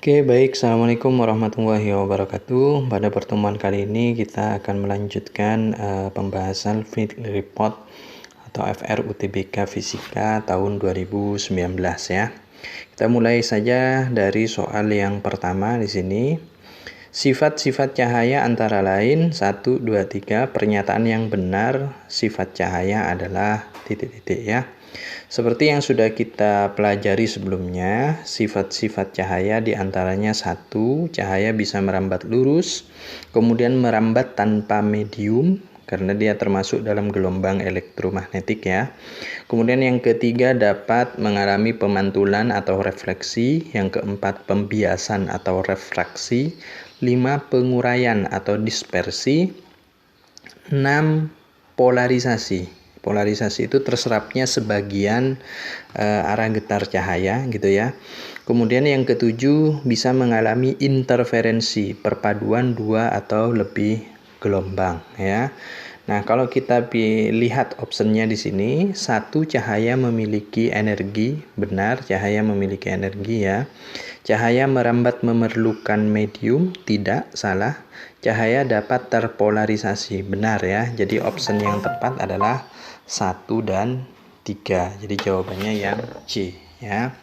Oke, baik. Assalamualaikum warahmatullahi wabarakatuh. Pada pertemuan kali ini kita akan melanjutkan pembahasan field report atau FR UTBK Fisika tahun 2019 ya. Kita mulai saja dari soal yang pertama di sini. Sifat-sifat cahaya antara lain 1, 2, 3. Pernyataan yang benar sifat cahaya adalah titik-titik ya. Seperti yang sudah kita pelajari sebelumnya, sifat-sifat cahaya diantaranya 1, cahaya bisa merambat lurus, kemudian merambat tanpa medium, karena dia termasuk dalam gelombang elektromagnetik ya. Kemudian yang ketiga dapat mengalami pemantulan atau refleksi, yang keempat pembiasan atau refraksi, 5 penguraian atau dispersi, 6 polarisasi. Polarisasi itu terserapnya sebagian arah getar cahaya gitu ya. Kemudian yang ketujuh bisa mengalami interferensi, perpaduan 2 atau lebih gelombang ya. Nah, kalau kita lihat optionnya di sini, 1 cahaya memiliki energi, benar cahaya memiliki energi ya. Cahaya merambat memerlukan medium, tidak, salah. Cahaya dapat terpolarisasi, benar ya. Jadi option yang tepat adalah 1 dan 3. Jadi jawabannya yang C ya.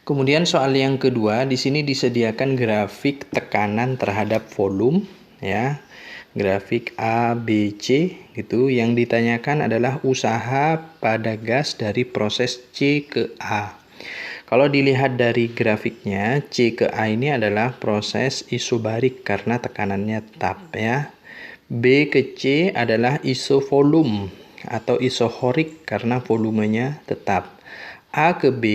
Kemudian soal yang kedua, di sini disediakan grafik tekanan terhadap volume ya. Grafik A, B, C gitu. Yang ditanyakan adalah usaha pada gas dari proses C ke A. Kalau dilihat dari grafiknya, C ke A ini adalah proses isobarik karena tekanannya tetap ya. B ke C adalah isovolume atau isohorik karena volumenya tetap. A ke B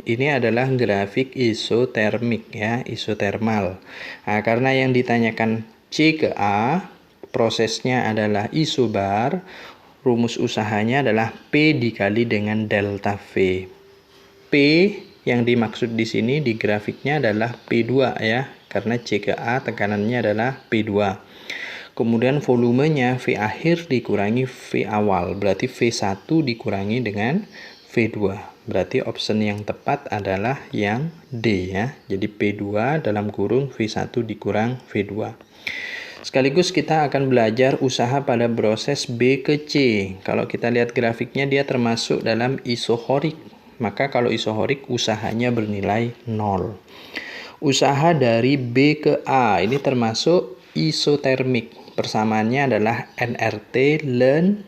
ini adalah grafik isotermik ya, isotermal. Nah, karena yang ditanyakan C ke A, prosesnya adalah isobar, rumus usahanya adalah P dikali dengan delta V. P yang dimaksud di sini di grafiknya adalah P2 ya, karena C ke A tekanannya adalah P2. Kemudian volumenya V akhir dikurangi V awal, berarti V1 dikurangi dengan V2. Berarti option yang tepat adalah yang D ya. Jadi P2 dalam kurung V1 dikurang V2. Sekaligus kita akan belajar usaha pada proses B ke C. Kalau kita lihat grafiknya dia termasuk dalam isohorik. Maka kalau isohorik usahanya bernilai 0. Usaha dari B ke A ini termasuk isotermik. Persamaannya adalah nRT ln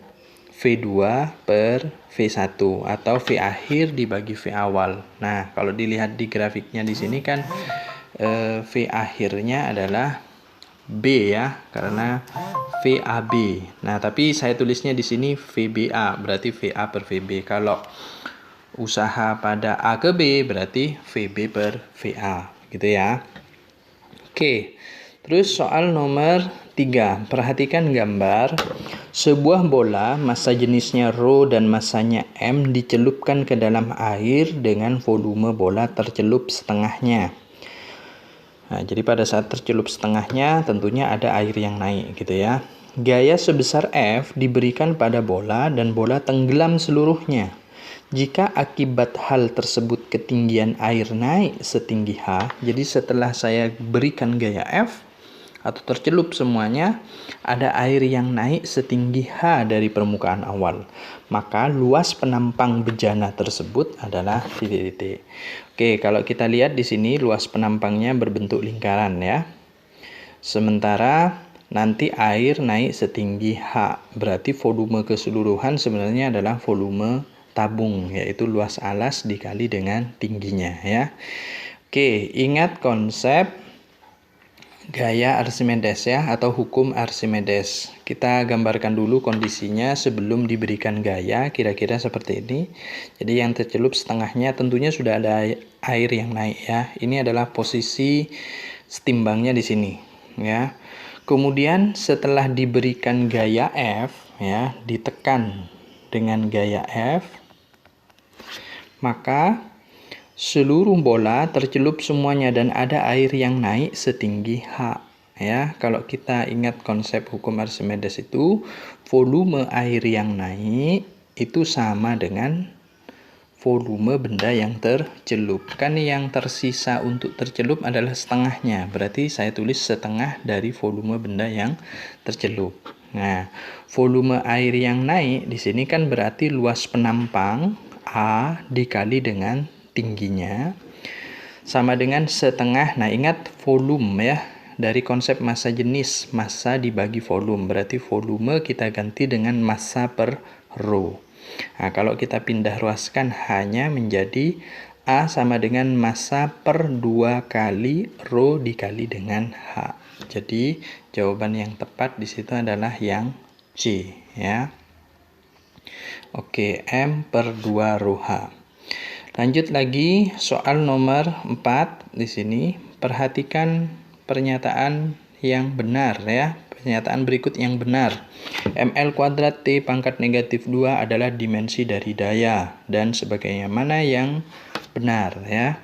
V2 per V1 atau V akhir dibagi V awal. Nah, kalau dilihat di grafiknya di sini kan V akhirnya adalah B ya, karena VAB. Nah, tapi saya tulisnya di sini VBA, berarti VA per VB. Kalau usaha pada A ke B berarti VB per VA, gitu ya. Oke. Terus soal nomor 3. Perhatikan gambar. Sebuah bola, massa jenisnya ρ dan massanya m dicelupkan ke dalam air dengan volume bola tercelup setengahnya. Nah, jadi pada saat tercelup setengahnya tentunya ada air yang naik gitu ya. Gaya sebesar F diberikan pada bola dan bola tenggelam seluruhnya. Jika akibat hal tersebut ketinggian air naik setinggi H, jadi setelah saya berikan gaya F atau tercelup semuanya, ada air yang naik setinggi H dari permukaan awal. Maka luas penampang bejana tersebut adalah titik-titik. Oke, kalau kita lihat di sini luas penampangnya berbentuk lingkaran ya. Sementara nanti air naik setinggi H, berarti volume keseluruhan sebenarnya adalah volume tabung, yaitu luas alas dikali dengan tingginya ya. Oke, ingat konsep gaya Archimedes ya, atau hukum Archimedes. Kita gambarkan dulu kondisinya sebelum diberikan gaya, kira-kira seperti ini. Jadi yang tercelup setengahnya tentunya sudah ada air yang naik ya. Ini adalah posisi setimbangnya di sini ya. Kemudian setelah diberikan gaya F ya, ditekan dengan gaya F, maka seluruh bola tercelup semuanya dan ada air yang naik setinggi H ya. Kalau kita ingat konsep hukum Archimedes itu, volume air yang naik itu sama dengan volume benda yang tercelup. Kan yang tersisa untuk tercelup adalah setengahnya. Berarti saya tulis setengah dari volume benda yang tercelup. Nah, volume air yang naik di sini kan berarti luas penampang A dikali dengan tingginya sama dengan setengah. Nah, ingat volume ya. Dari konsep massa jenis, massa dibagi volume. Berarti volume kita ganti dengan massa per rho. Nah, kalau kita pindah ruaskan hanya menjadi A sama dengan massa per 2 kali rho dikali dengan H. Jadi jawaban yang tepat di situ adalah yang C ya. Oke, M per 2 rho H. Lanjut lagi soal nomor 4 di sini. Perhatikan pernyataan yang benar ya. Pernyataan berikut yang benar. ml kuadrat T pangkat negatif 2 adalah dimensi dari daya dan sebagainya. Mana yang benar ya?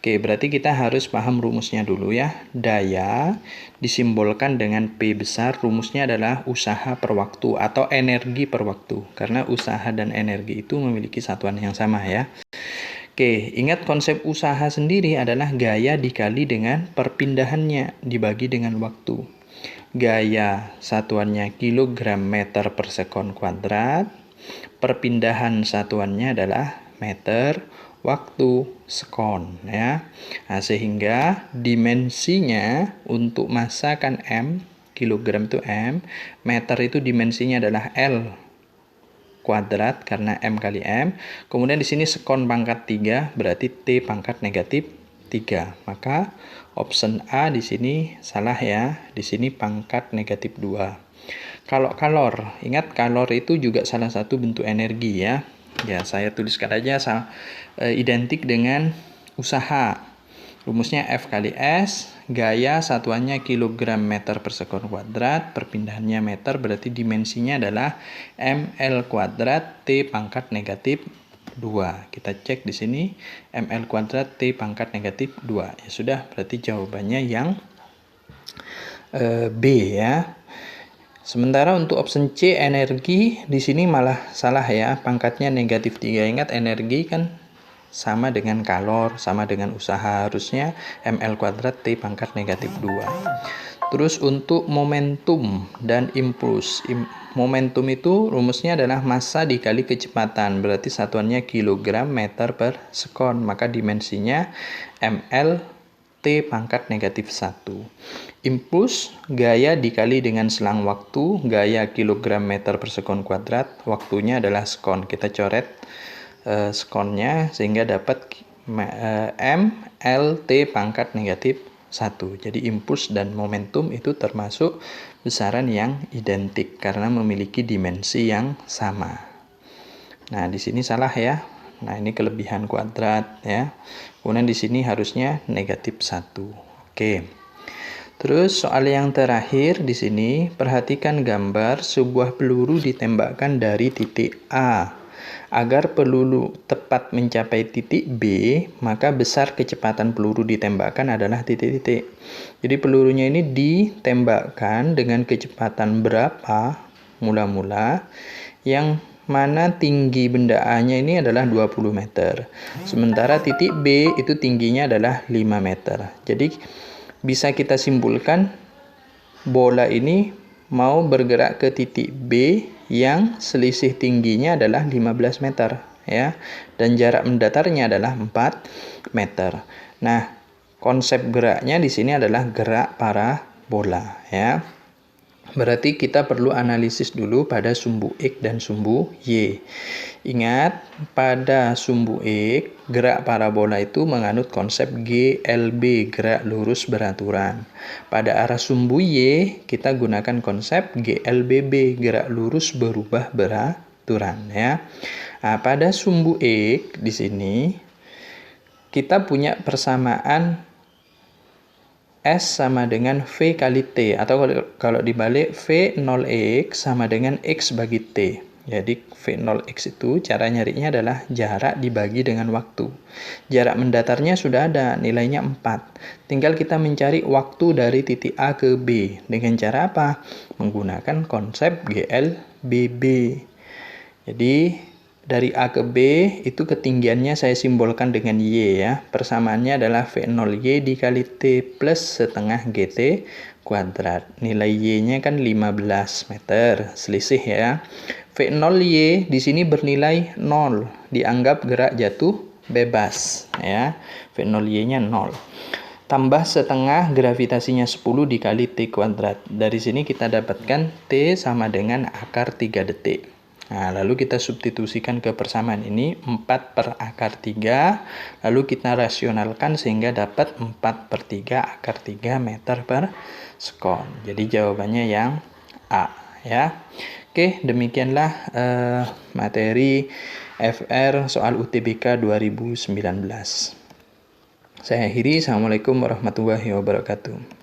Oke, berarti kita harus paham rumusnya dulu ya. Daya disimbolkan dengan P besar. Rumusnya adalah usaha per waktu atau energi per waktu. Karena usaha dan energi itu memiliki satuan yang sama ya. Oke, ingat konsep usaha sendiri adalah gaya dikali dengan perpindahannya dibagi dengan waktu. Gaya satuannya kilogram meter per sekon kuadrat. Perpindahan satuannya adalah meter waktu sekon ya. Nah, sehingga dimensinya untuk massa kan M, kilogram itu M, meter itu dimensinya adalah L kuadrat karena M kali M. Kemudian di sini sekon pangkat 3 berarti T pangkat negatif 3. Maka option A di sini salah ya. Di sini pangkat negatif 2. Kalau kalor, ingat kalor itu juga salah satu bentuk energi ya. Ya, saya tuliskan aja identik dengan usaha. Rumusnya F kali S, gaya satuannya kilogram meter per sekon kuadrat, perpindahannya meter, berarti dimensinya adalah ml kuadrat T pangkat negatif 2. Kita cek di sini ml kuadrat T pangkat negatif 2. Ya sudah, berarti jawabannya yang B ya. Sementara untuk option C energi di sini malah salah ya, pangkatnya negatif 3. Ingat energi kan sama dengan kalor, sama dengan usaha, harusnya ml kuadrat T pangkat negatif 2. Terus untuk momentum dan impuls. Momentum itu rumusnya adalah massa dikali kecepatan, berarti satuannya kilogram meter per sekon, maka dimensinya ml T pangkat negatif 1. Impuls, gaya dikali dengan selang waktu, gaya kilogram meter per sekon kuadrat, waktunya adalah sekon. Kita coret sekonnya sehingga dapat M L T pangkat negatif 1. Jadi impuls dan momentum itu termasuk besaran yang identik karena memiliki dimensi yang sama. Nah, di sini salah ya. Nah, ini kelebihan kuadrat ya. Kemudian di sini harusnya negatif 1. Oke. Terus soal yang terakhir di sini, perhatikan gambar sebuah peluru ditembakkan dari titik A. Agar peluru tepat mencapai titik B, maka besar kecepatan peluru ditembakkan adalah titik-titik. Jadi pelurunya ini ditembakkan dengan kecepatan berapa mula-mula, yang mana tinggi benda A-nya ini adalah 20 meter. Sementara titik B itu tingginya adalah 5 meter. Jadi bisa kita simpulkan bola ini mau bergerak ke titik B yang selisih tingginya adalah 15 meter ya, dan jarak mendatarnya adalah 4 meter. Nah, konsep geraknya di sini adalah gerak parabola ya. Berarti kita perlu analisis dulu pada sumbu X dan sumbu Y. Ingat, pada sumbu X, gerak parabola itu menganut konsep GLB, gerak lurus beraturan. Pada arah sumbu Y, kita gunakan konsep GLBB, gerak lurus berubah beraturan ya. Nah, pada sumbu X di sini kita punya persamaan S sama dengan V kali T, atau kalau dibalik V0X sama dengan X bagi T. Jadi V0X itu cara nyarinya adalah jarak dibagi dengan waktu. Jarak mendatarnya sudah ada, nilainya 4. Tinggal kita mencari waktu dari titik A ke B. Dengan cara apa? Menggunakan konsep GLBB. Jadi Dari A ke B itu ketinggiannya saya simbolkan dengan Y ya. Persamaannya adalah V0Y dikali T plus setengah GT kuadrat. Nilai Y-nya kan 15 meter, selisih ya. V0Y di sini bernilai 0, dianggap gerak jatuh bebas ya. V0Y-nya 0. Tambah setengah gravitasinya 10 dikali T kuadrat. Dari sini kita dapatkan T sama dengan akar 3 detik. Nah, lalu kita substitusikan ke persamaan ini 4 per akar 3, lalu kita rasionalkan sehingga dapat 4 per 3 akar 3 meter per sekon. Jadi jawabannya yang A ya. Oke, demikianlah materi FR soal UTBK 2019. Saya akhiri. Assalamualaikum warahmatullahi wabarakatuh.